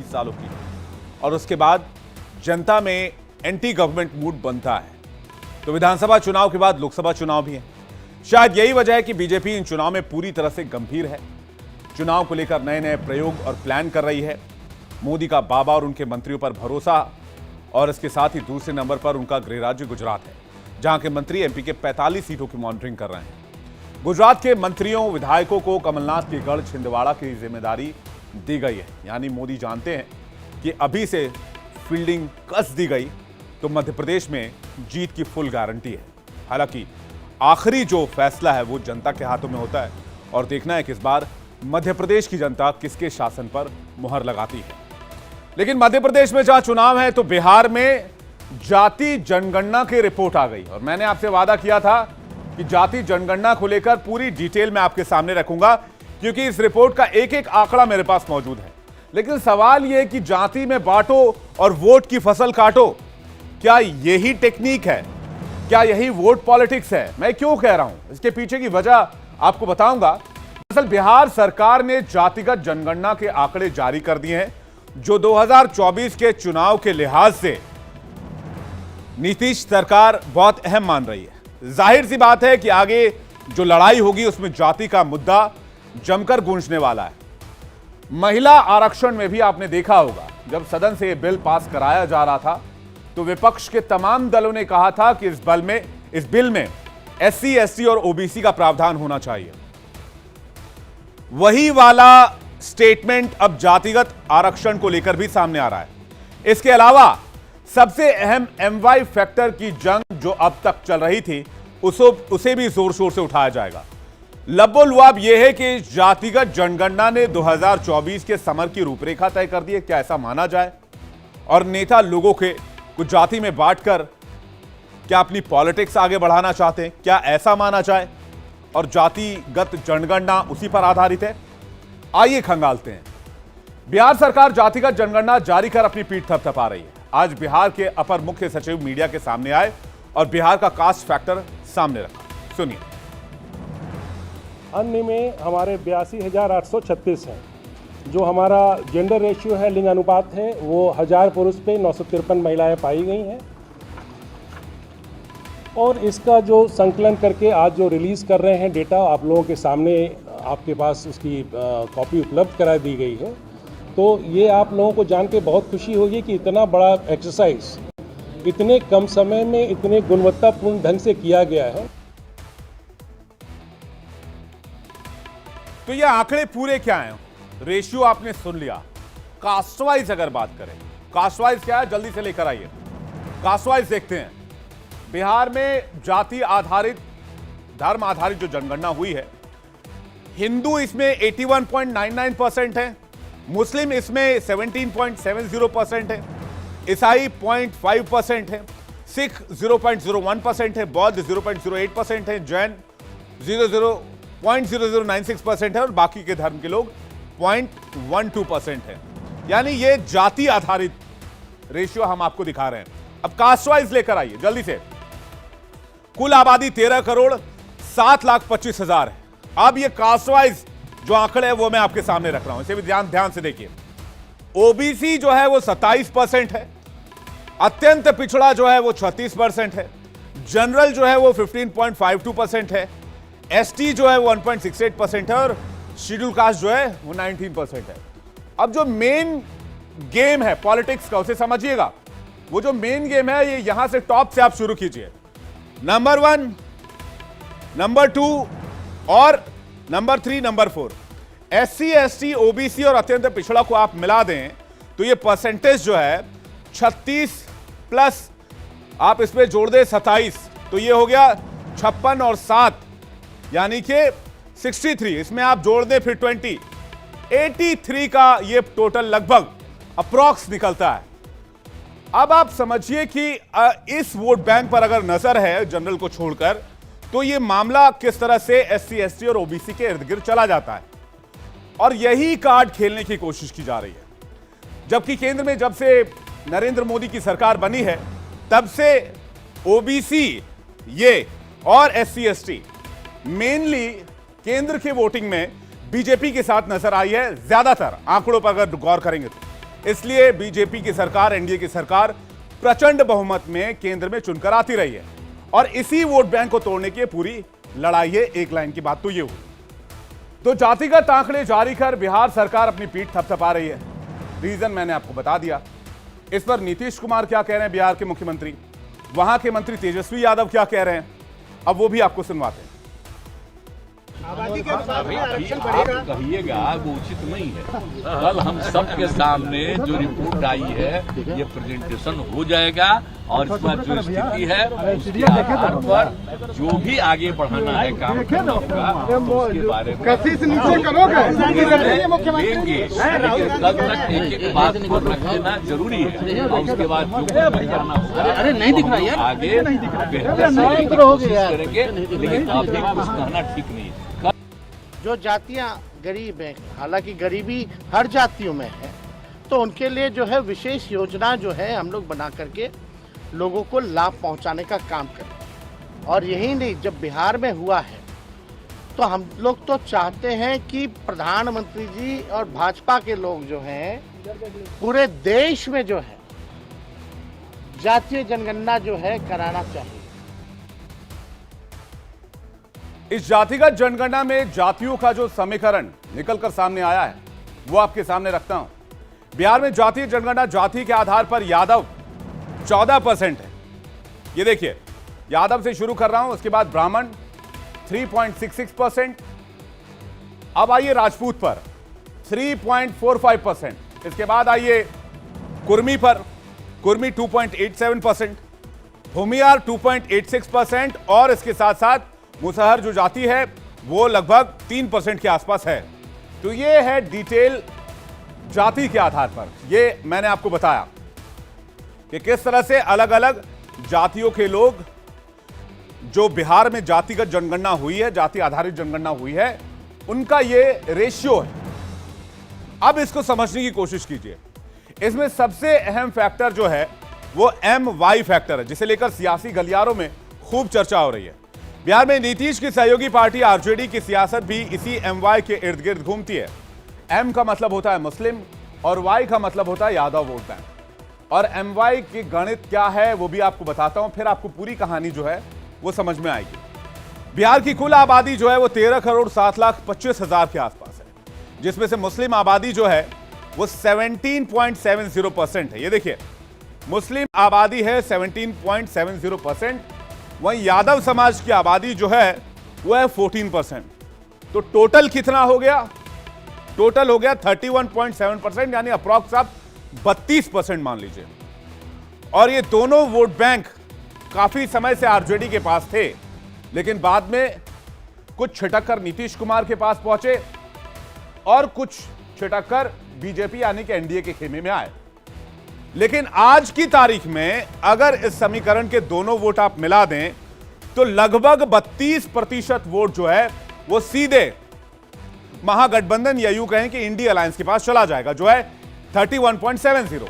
सालों की, और उसके बाद जनता में एंटी गवर्नमेंट मूड बनता है। तो विधानसभा चुनाव के बाद लोकसभा चुनाव भी है। शायद यही वजह है कि बीजेपी इन चुनाव में पूरी तरह से गंभीर है। चुनाव को लेकर नए नए प्रयोग और प्लान कर रही है। मोदी का बाबा और उनके मंत्रियों पर भरोसा, और इसके साथ ही दूसरे नंबर पर उनका गृह राज्य गुजरात है, जहां के मंत्री एमपी के 45 सीटों की मॉनिटरिंग कर रहे हैं। गुजरात के मंत्रियों विधायकों को कमलनाथ के गढ़ छिंदवाड़ा की जिम्मेदारी दी गई है। यानी मोदी जानते हैं कि अभी से फील्डिंग कस दी गई तो मध्य प्रदेश में जीत की फुल गारंटी है। हालांकि आखिरी जो फैसला है वो जनता के हाथों में होता है, और देखना है कि इस बार मध्य प्रदेश की जनता किसके शासन पर मुहर लगाती है। लेकिन मध्य प्रदेश में जहां चुनाव है तो बिहार में जाति जनगणना की रिपोर्ट आ गई, और मैंने आपसे वादा किया था कि जाति जनगणना को लेकर पूरी डिटेल में आपके सामने रखूंगा, क्योंकि इस रिपोर्ट का एक एक आंकड़ा मेरे पास मौजूद है। लेकिन सवाल यह कि जाति में बांटो और वोट की फसल काटो, क्या यही टेक्निक है? क्या यही वोट पॉलिटिक्स है? मैं क्यों कह रहा हूं, इसके पीछे की वजह आपको बताऊंगा। दरअसल बिहार सरकार ने जातिगत जनगणना के आंकड़े जारी कर दिए हैं, जो 2024 के चुनाव के लिहाज से नीतीश सरकार बहुत अहम मान रही है। जाहिर सी बात है कि आगे जो लड़ाई होगी उसमें जाति का मुद्दा जमकर गूंजने वाला है। महिला आरक्षण में भी आपने देखा होगा, जब सदन से यह बिल पास कराया जा रहा था तो विपक्ष के तमाम दलों ने कहा था कि इस बिल में एससी, एसटी और ओबीसी का प्रावधान होना चाहिए। वही वाला स्टेटमेंट अब जातिगत आरक्षण को लेकर भी सामने आ रहा है। इसके अलावा सबसे अहम एमवाई फैक्टर की जंग जो अब तक चल रही थी उसे भी जोर शोर से उठाया जाएगा। लबोलुआब यह है कि जातिगत जनगणना ने 2024 के समर की रूपरेखा तय कर दी है। क्या ऐसा माना जाए? और नेता लोगों के कुछ जाति में बांटकर क्या अपनी पॉलिटिक्स आगे बढ़ाना चाहते हैं? क्या ऐसा माना जाए? और जातिगत जनगणना उसी पर आधारित है? आइए खंगालते हैं। बिहार सरकार जातिगत जनगणना जारी कर अपनी पीठ थपथपा रही है। आज बिहार के अपर मुख्य सचिव मीडिया के सामने आए और बिहार का कास्ट फैक्टर सामने रखा। सुनिए। अन्य में हमारे 82,836 हैं। जो हमारा जेंडर रेशियो है, लिंग अनुपात है, वो 1000 पुरुष पे 953 महिलाएं पाई गई हैं। और इसका जो संकलन करके आज जो रिलीज़ कर रहे हैं डेटा, आप लोगों के सामने आपके पास उसकी कॉपी उपलब्ध करा दी गई है। तो ये आप लोगों को जान के बहुत खुशी होगी कि इतना बड़ा एक्सरसाइज इतने कम समय में इतने गुणवत्तापूर्ण ढंग से किया गया है। तो ये आंकड़े पूरे क्या हैं? रेशियो आपने सुन लिया। कास्टवाइज अगर बात करें, कास्टवाइज क्या है, जल्दी से लेकर आइए। कास्टवाइज देखते हैं। बिहार में जाति आधारित, धर्म आधारित जो जनगणना हुई है, हिंदू इसमें 81.99% है, मुस्लिम इसमें 17.70% है, ईसाई 0.5% है, सिख 0.01% है, बौद्ध 0.08% है, जैन 0.0096% है और बाकी के धर्म के लोग 0.12% है। यानी ये जाति आधारित रेशियो हम आपको दिखा रहे हैं। अब कास्टवाइज लेकर आइए जल्दी से। कुल आबादी 13,07,25,000 है। अब ये कास्टवाइज जो आंकड़े हैं वो मैं आपके सामने रख रहा हूं, इसे भी ध्यान से देखिए। ओबीसी जो है वो 27% है, अत्यंत पिछड़ा जो है वो 36% है, जनरल जो है वो 15.52% है, एसटी जो है वो 1.68% है और शेड्यूल कास्ट जो है वो 19% है। अब जो मेन गेम है पॉलिटिक्स का, उसे समझिएगा। वो जो मेन गेम है, ये यहां से टॉप से आप शुरू कीजिए। नंबर 1, नंबर 2 और number 3, number 4। SC, ST, OBC और अत्यंत पिछड़ा को आप मिला दें तो ये परसेंटेज जो है 36 प्लस आप इसमें जोड़ दें 27, तो ये हो गया 56 और 7 यानी कि 63। इसमें आप जोड़ दें फिर 20, 83 का ये टोटल लगभग अप्रॉक्स निकलता है। अब आप समझिए कि इस वोट बैंक पर अगर नजर है जनरल को छोड़कर, तो ये मामला किस तरह से एससी, एसटी और ओबीसी के इर्द गिर्द चला जाता है, और यही कार्ड खेलने की कोशिश की जा रही है। जबकि केंद्र में जब से नरेंद्र मोदी की सरकार बनी है, तब से ओबीसी ये और एससी, एसटी मेनली केंद्र के वोटिंग में बीजेपी के साथ नजर आई है। ज्यादातर आंकड़ों पर अगर गौर करेंगे तो इसलिए बीजेपी की सरकार, एनडीए की सरकार प्रचंड बहुमत में केंद्र में चुनकर आती रही है और इसी वोट बैंक को तोड़ने की पूरी लड़ाई है। एक लाइन की बात तो ये हुई। तो जातिगत आंकड़े जारी कर बिहार सरकार अपनी पीठ थपथपा रही है। रीजन मैंने आपको बता दिया। इस पर नीतीश कुमार क्या कह रहे हैं, बिहार के मुख्यमंत्री, वहां के मंत्री तेजस्वी यादव क्या कह रहे हैं, अब वो भी आपको सुनवाते हैं। आबादी के अनुसार आरक्षण बढ़ेगा, आप कहिएगा वो उचित नहीं है। कल हम सबके सामने जो रिपोर्ट आई है ये प्रेजेंटेशन हो जाएगा और इस बार जो स्थिति है उसके आधार पर जो भी आगे बढ़ाना है काम करना होगा उसके बारे में देंगे। लेकिन कल तक एक एक बात को रख लेना जरूरी है और उसके बाद जो करना होगा नहीं दिख रहा यार आगे बेहतर से कोशिश करेंगे। लेकिन अभी कुछ कहना ठीक नहीं है। जो जातियां गरीब हैं, हालांकि गरीबी हर जातियों में है, तो उनके लिए जो है विशेष योजना जो है हम लोग बना करके लोगों को लाभ पहुंचाने का काम करें। और यही नहीं, जब बिहार में हुआ है तो हम लोग तो चाहते हैं कि प्रधानमंत्री जी और भाजपा के लोग जो हैं पूरे देश में जो है जातीय जनगणना जो है कराना चाहिए। इस जातिगत जनगणना में जातियों का जो समीकरण निकलकर सामने आया है वो आपके सामने रखता हूं। बिहार में जातीय जनगणना जाति के आधार पर यादव 14% है। ये देखिए, यादव से शुरू कर रहा हूं, उसके बाद ब्राह्मण 3.66%। अब आइए राजपूत पर 3.45%। इसके बाद आइए कुर्मी पर, कुर्मी 2.87%, भूमियार 2.86% और इसके साथ साथ मुसहर जो जाति है वो लगभग 3% के आसपास है। तो ये है डिटेल जाति के आधार पर। ये मैंने आपको बताया कि किस तरह से अलग अलग जातियों के लोग जो बिहार में जातिगत जनगणना हुई है, जाति आधारित जनगणना हुई है, उनका ये रेशियो है। अब इसको समझने की कोशिश कीजिए। इसमें सबसे अहम फैक्टर जो है वो MY फैक्टर है, जिसे लेकर सियासी गलियारों में खूब चर्चा हो रही है। बिहार में नीतीश की सहयोगी पार्टी आरजेडी की सियासत भी इसी MY के इर्द गिर्द घूमती है। M का मतलब होता है मुस्लिम और Y का मतलब होता है यादव वोट बैंक। और MY की गणित क्या है वो भी आपको बताता हूं, फिर आपको पूरी कहानी जो है वो समझ में आएगी। बिहार की कुल आबादी जो है वो 13,25,00,000 के आसपास है, जिसमें से मुस्लिम आबादी जो है वो 17.70% है। ये देखिए, मुस्लिम आबादी है 17.70%। वहीं यादव समाज की आबादी जो है वो है 14%। तो टोटल कितना हो गया? टोटल हो गया 31.7%, यानी अप्रॉक्स आप 32% मान लीजिए। और ये दोनों वोट बैंक काफी समय से आरजेडी के पास थे, लेकिन बाद में कुछ छिटक कर नीतीश कुमार के पास पहुंचे और कुछ छिटक कर बीजेपी यानी कि एनडीए के खेमे में आए। लेकिन आज की तारीख में अगर इस समीकरण के दोनों वोट आप मिला दें तो लगभग 32% वोट जो है वो सीधे महागठबंधन या यूं कहें कि इंडी अलायंस के पास चला जाएगा, जो है 31.70।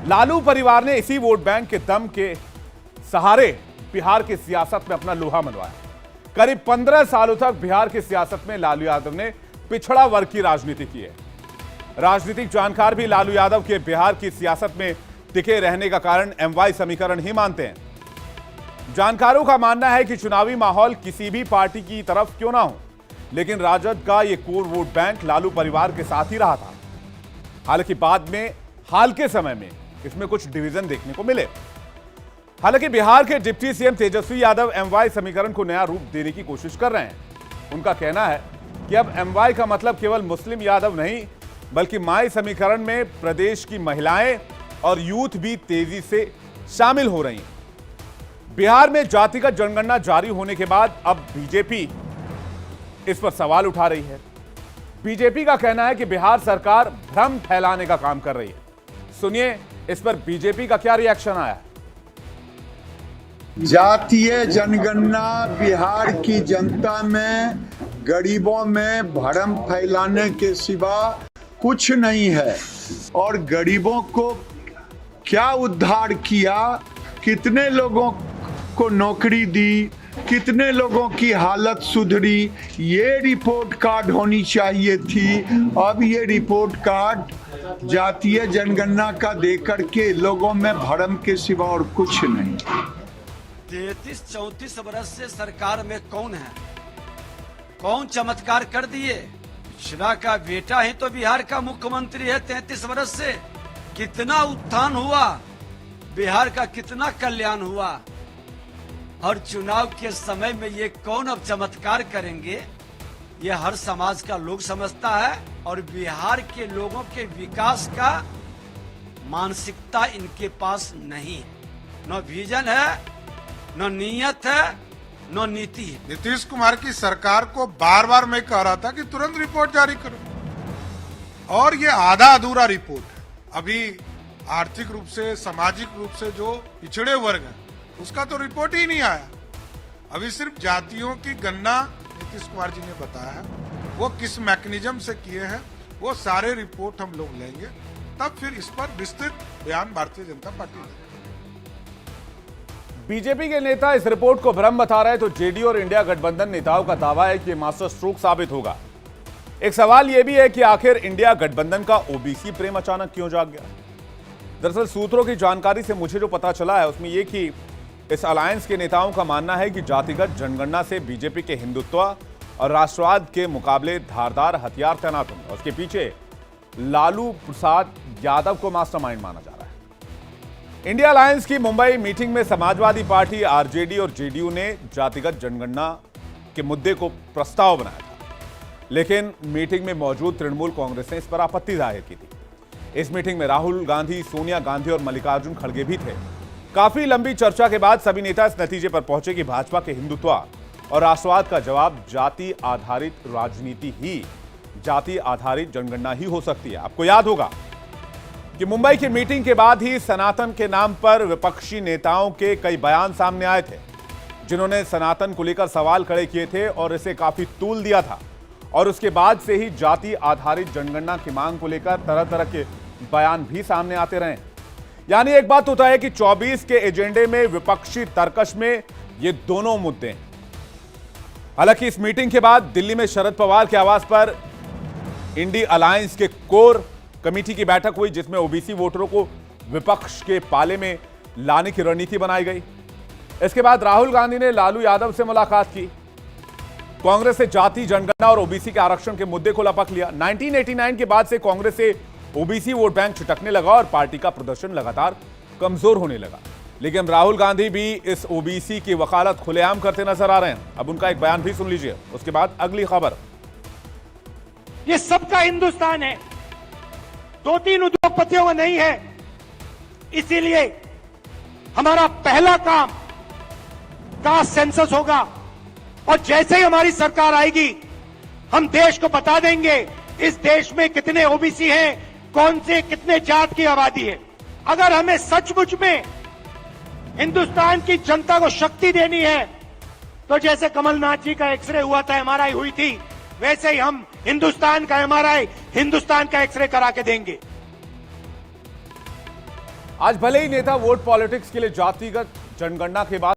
लालू परिवार ने इसी वोट बैंक के दम के सहारे बिहार की सियासत में अपना लोहा मनवाया। करीब 15 सालों तक बिहार की सियासत में लालू यादव ने पिछड़ा वर्ग की राजनीति की है। राजनीतिक जानकार भी लालू यादव के बिहार की सियासत में टिके रहने का कारण MY समीकरण ही मानते हैं। जानकारों का मानना है कि चुनावी माहौल किसी भी पार्टी की तरफ क्यों ना हो, लेकिन राजद का यह कोर वोट बैंक लालू परिवार के साथ ही रहा था। हालांकि बाद में हाल के समय में इसमें कुछ डिवीजन देखने को मिले। हालांकि बिहार के deputy CM Tejashwi Yadav MY समीकरण को नया रूप देने की कोशिश कर रहे हैं। उनका कहना है कि अब MY का मतलब केवल मुस्लिम यादव नहीं, बल्कि माई समीकरण में प्रदेश की महिलाएं और यूथ भी तेजी से शामिल हो रही हैं। बिहार में जातिगत जनगणना जारी होने के बाद अब बीजेपी इस पर सवाल उठा रही है। बीजेपी का कहना है कि बिहार सरकार भ्रम फैलाने का काम कर रही है। सुनिए इस पर बीजेपी का क्या रिएक्शन आया है। जातीय जनगणना बिहार की जनता में, गरीबों में भ्रम फैलाने के सिवा कुछ नहीं है। और गरीबों को क्या उद्धार किया, कितने लोगों को नौकरी दी, कितने लोगों की हालत सुधरी, ये रिपोर्ट कार्ड होनी चाहिए थी। अब ये रिपोर्ट कार्ड जातीय जनगणना का देकर के लोगों में भ्रम के सिवा और कुछ नहीं। 33-34 वर्ष से सरकार में कौन है, कौन चमत्कार कर दिए? मिश्रा का बेटा ही तो बिहार का मुख्यमंत्री है। 33 वर्ष से कितना उत्थान हुआ, बिहार का कितना कल्याण हुआ, और चुनाव के समय में ये कौन अब चमत्कार करेंगे? ये हर समाज का लोग समझता है, और बिहार के लोगों के विकास का मानसिकता इनके पास नहीं है। न विजन है, न नीयत है, न नीति है। नीतीश कुमार की सरकार को बार बार मैं कह रहा था कि तुरंत रिपोर्ट जारी करो, और ये आधा अधूरा रिपोर्ट है। अभी आर्थिक रूप से, सामाजिक रूप से जो पिछड़े वर्ग हैं, उसका तो रिपोर्ट ही नहीं आया। अभी सिर्फ जातियों की गणना नीतीश कुमार जी ने बताया है, वो किस मैकेनिज्म से किए हैं, वो सारे रिपोर्ट हम लोग लेंगे, तब फिर इस पर विस्तृत बयान भारतीय जनता पार्टी देगी। बीजेपी के नेता इस रिपोर्ट को भ्रम बता रहे हैं, तो जेडीयू और इंडिया गठबंधन नेताओं का दावा है कि मास्टर स्ट्रोक साबित होगा। एक सवाल यह भी है कि आखिर इंडिया गठबंधन का ओबीसी प्रेम अचानक क्यों जाग गया? दरअसल सूत्रों की जानकारी से मुझे जो पता चला है उसमें यह कि इस अलायंस के नेताओं का मानना है कि जातिगत जनगणना से बीजेपी के हिंदुत्व और राष्ट्रवाद के मुकाबले धारदार हथियार तैनात होंगे। उसके पीछे लालू प्रसाद यादव को मास्टरमाइंड माना जा रहा है। इंडिया अलायंस की मुंबई मीटिंग में समाजवादी पार्टी, आरजेडी और जेडीयू ने जातिगत जनगणना के मुद्दे को प्रस्ताव बनाया था, लेकिन मीटिंग में मौजूद तृणमूल कांग्रेस ने इस पर आपत्ति जाहिर की थी। इस मीटिंग में राहुल गांधी, सोनिया गांधी और मल्लिकार्जुन खड़गे भी थे। काफी लंबी चर्चा के बाद सभी नेता इस नतीजे पर पहुंचे कि भाजपा के हिंदुत्व और राष्ट्रवाद का जवाब जाति आधारित राजनीति ही, जाति आधारित जनगणना ही हो सकती है। आपको याद होगा कि मुंबई की मीटिंग के बाद ही सनातन के नाम पर विपक्षी नेताओं के कई बयान सामने आए थे, जिन्होंने सनातन को लेकर सवाल खड़े किए थे और इसे काफी तूल दिया था। और उसके बाद से ही जाति आधारित जनगणना की मांग को लेकर तरह तरह के बयान भी सामने आते रहे। यानी एक बात होता है कि 24 के एजेंडे में विपक्षी तर्कश में ये दोनों मुद्दे हैं। हालांकि इस मीटिंग के बाद दिल्ली में शरद पवार के आवास पर इंडी अलायंस के कोर कमेटी की बैठक हुई, जिसमें ओबीसी वोटरों को विपक्ष के पाले में लाने की रणनीति बनाई गई। इसके बाद राहुल गांधी ने लालू यादव से मुलाकात की। कांग्रेस से जाति जनगणना और ओबीसी के आरक्षण के मुद्दे को लपक लिया। 1989 के बाद से कांग्रेस से ओबीसी वोट बैंक छिटकने लगा और पार्टी का प्रदर्शन लगातार कमजोर होने लगा। लेकिन राहुल गांधी भी इस ओबीसी की वकालत खुलेआम करते नजर आ रहे हैं। अब उनका एक बयान भी सुन लीजिए, उसके बाद अगली खबर। ये सबका हिंदुस्तान है, 2-3 उद्योगपतियों में नहीं है। इसीलिए हमारा पहला काम कास्ट सेंसस होगा, और जैसे ही हमारी सरकार आएगी हम देश को बता देंगे इस देश में कितने ओबीसी हैं, कौन से कितने जात की आबादी है। अगर हमें सचमुच में हिंदुस्तान की जनता को शक्ति देनी है, तो जैसे कमलनाथ जी का एक्सरे हुआ था, एमआरआई हुई थी, वैसे ही हम हिंदुस्तान का एमआरआई, हिंदुस्तान का एक्सरे करा के देंगे। आज भले ही नेता वोट पॉलिटिक्स के लिए जातिगत जनगणना के बाद